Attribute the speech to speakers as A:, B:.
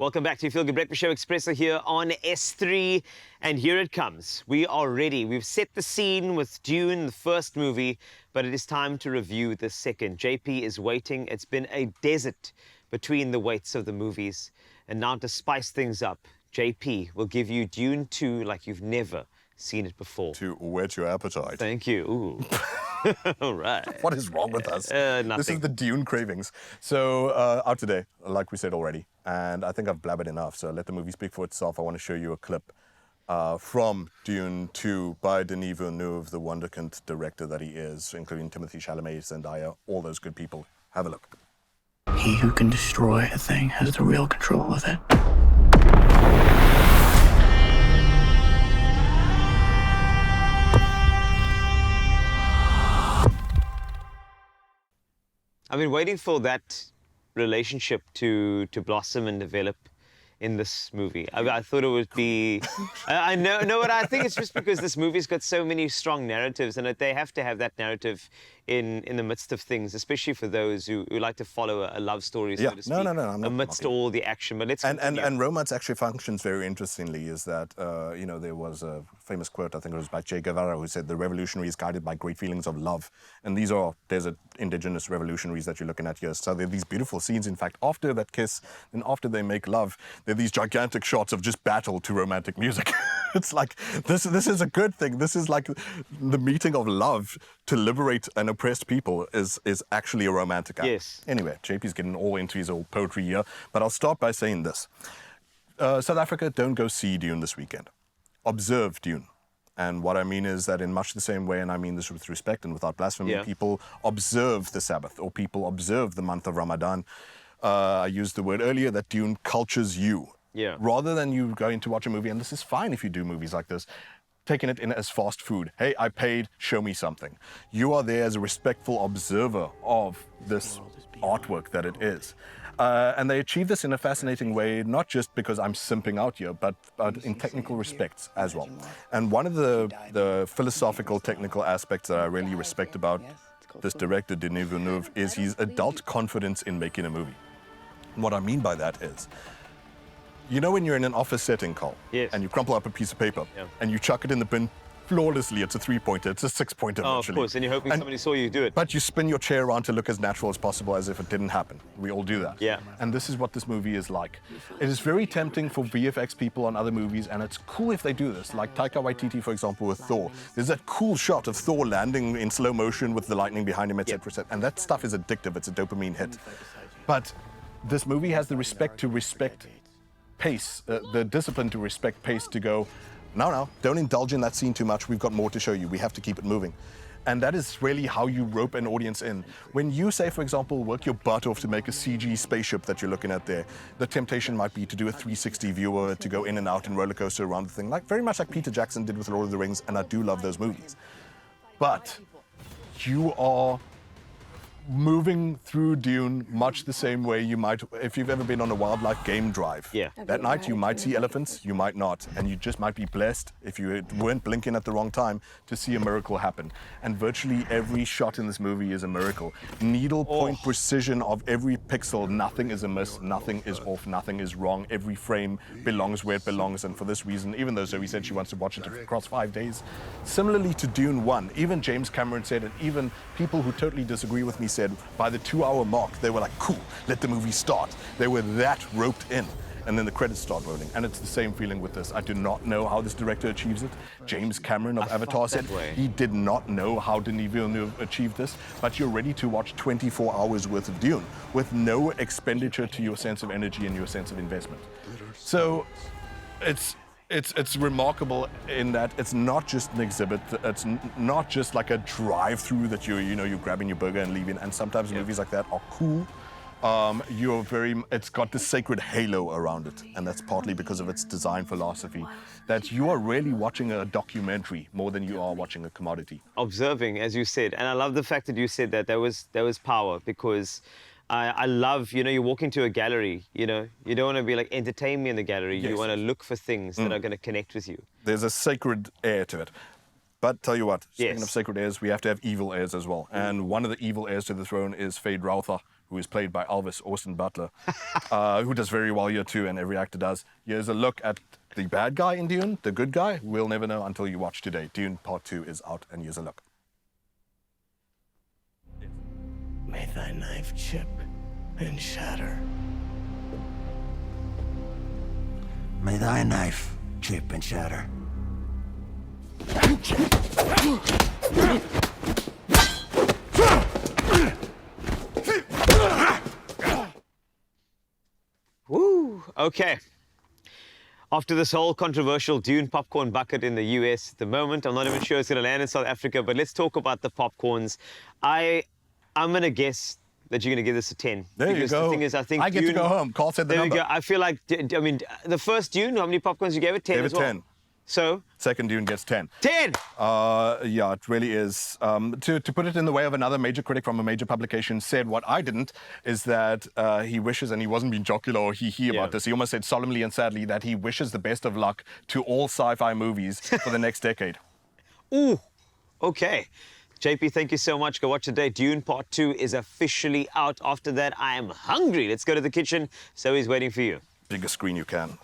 A: Welcome back to your Feel Good Breakfast Show. Expresso here on S3, and here it comes. We are ready. We've set the scene with Dune, the first movie, but it is time to review the second. JP is waiting. It's been a desert between the waits of the movies, and now to spice things up, JP will give you Dune 2 like you've never seen it before.
B: To whet your appetite.
A: Thank you. Ooh. All right.
B: What is wrong with us?
A: Nothing.
B: This is the Dune cravings. So out today, like we said already, and I think I've blabbered enough, so let the movie speak for itself. I want to show you a clip from Dune 2 by Denis Villeneuve, the wonderkind director that he is, including Timothée Chalamet, Zendaya, all those good people. Have a look.
C: He who can destroy a thing has the real control of it.
A: I've been waiting for that relationship to blossom and develop in this movie. I thought it would be... I know what I think. It's just because this movie's got so many strong narratives, and they have to have that narrative in the midst of things, especially for those who like to follow a love story, so to speak,
B: I'm not
A: amidst
B: mocking.
A: all the action. But let's continue.
B: And romance actually functions very interestingly. Is that there was a famous quote, I think it was by Che Guevara, who said the revolutionary is guided by great feelings of love, and these are desert indigenous revolutionaries that you're looking at here. So there are these beautiful scenes. In fact, after that kiss and after they make love, there are these gigantic shots of just battle to romantic music. It's like this is a good thing. This is like the meeting of love to liberate an oppressed people is actually a romantic act.
A: Yes.
B: Anyway, JP's getting all into his old poetry here, but I'll start by saying this. South Africa, don't go see Dune this weekend. Observe Dune. And what I mean is that in much the same way, and I mean this with respect and without blasphemy, people observe the Sabbath, or people observe the month of Ramadan. I used the word earlier that Dune cultures you.
A: Yeah.
B: Rather than you going to watch a movie, and this is fine if you do movies like this, taking it in as fast food. Hey, I paid, show me something. You are there as a respectful observer of this artwork that it is. And they achieve this in a fascinating way, not just because I'm simping out here, but in technical respects as well. And one of the philosophical, technical aspects that I really respect about this director, Denis Villeneuve, is his adult confidence in making a movie. And what I mean by that is, you know when you're in an office setting, Carl, and you crumple up a piece of paper, and you chuck it in the bin flawlessly. It's a 3-pointer, it's a 6-pointer
A: Oh,
B: actually.
A: of course, and you're hoping somebody saw you do it.
B: But you spin your chair around to look as natural as possible, as if it didn't happen. We all do that.
A: Yeah.
B: And this is what this movie is like. It is very tempting for VFX people on other movies, and it's cool if they do this. Like Taika Waititi, for example, with Thor. There's that cool shot of Thor landing in slow motion with the lightning behind him, etc. etc. And that stuff is addictive. It's a dopamine hit. But this movie has the respect to respect pace, the discipline to respect pace, to go, no, don't indulge in that scene too much. We've got more to show you. We have to keep it moving. And that is really how you rope an audience in. When you say, for example, work your butt off to make a CG spaceship that you're looking at there, the temptation might be to do a 360 viewer, to go in and out and roller coaster around the thing, like very much like Peter Jackson did with Lord of the Rings, and I do love those movies. But you are moving through Dune much the same way you might, if you've ever been on a wildlife game drive.
A: Yeah.
B: That night you might see elephants, you might not, and you just might be blessed, if you weren't blinking at the wrong time, to see a miracle happen. And virtually every shot in this movie is a miracle. Needle point precision of every pixel, nothing is amiss, nothing is off, nothing is wrong. Every frame belongs where it belongs, and for this reason, even though Zoe said she wants to watch it across 5 days, similarly to Dune 1, even James Cameron said, and even people who totally disagree with me said, by the 2-hour mark, they were like, cool, let the movie start. They were that roped in. And then the credits start rolling. And it's the same feeling with this. I do not know how this director achieves it. James Cameron of Avatar said he did not know how Denis Villeneuve achieved this, but you're ready to watch 24 hours worth of Dune with no expenditure to your sense of energy and your sense of investment. So it's remarkable in that it's not just an exhibit. It's not just like a drive-through that you're grabbing your burger and leaving. And sometimes movies like that are cool. It's got this sacred halo around it, and that's partly because of its design philosophy. That you are really watching a documentary more than you are watching a commodity.
A: Observing, as you said, and I love the fact that you said that there was power, because I love, you walk into a gallery, you don't want to be like, entertain me in the gallery. You want to look for things that are going to connect with you.
B: There's a sacred air to it. But tell you what, speaking of sacred heirs, we have to have evil heirs as well. And one of the evil heirs to the throne is Fade Rautha, who is played by Elvis Austin Butler, who does very well here too, and every actor does. Here's a look at the bad guy in Dune, the good guy. We'll never know until you watch today. Dune Part 2 is out, and here's a look.
C: May thy knife chip and shatter.
D: May thy knife chip and shatter.
A: Woo! Okay. After this whole controversial Dune popcorn bucket in the US at the moment, I'm not even sure it's going to land in South Africa, but let's talk about the popcorns. I'm going to guess that you're going to give this a 10.
B: There you
A: because
B: go.
A: The thing is, I think
B: I get
A: Dune,
B: to go home. Carl said the
A: there
B: number.
A: we go. I feel like, I mean, the first Dune, how many popcorns you gave it? 10
B: Gave
A: as
B: it
A: well?
B: 10.
A: So?
B: Second Dune gets 10.
A: 10!
B: Yeah, it really is. To put it in the way of another major critic from a major publication said, what I didn't, is that he wishes, and he wasn't being jocular or hee-hee about this, he almost said solemnly and sadly that he wishes the best of luck to all sci-fi movies for the next decade.
A: Ooh, okay. JP, thank you so much. Go watch it today. Dune Part 2 is officially out. After that, I am hungry. Let's go to the kitchen. So he's waiting for you.
B: Biggest screen you can.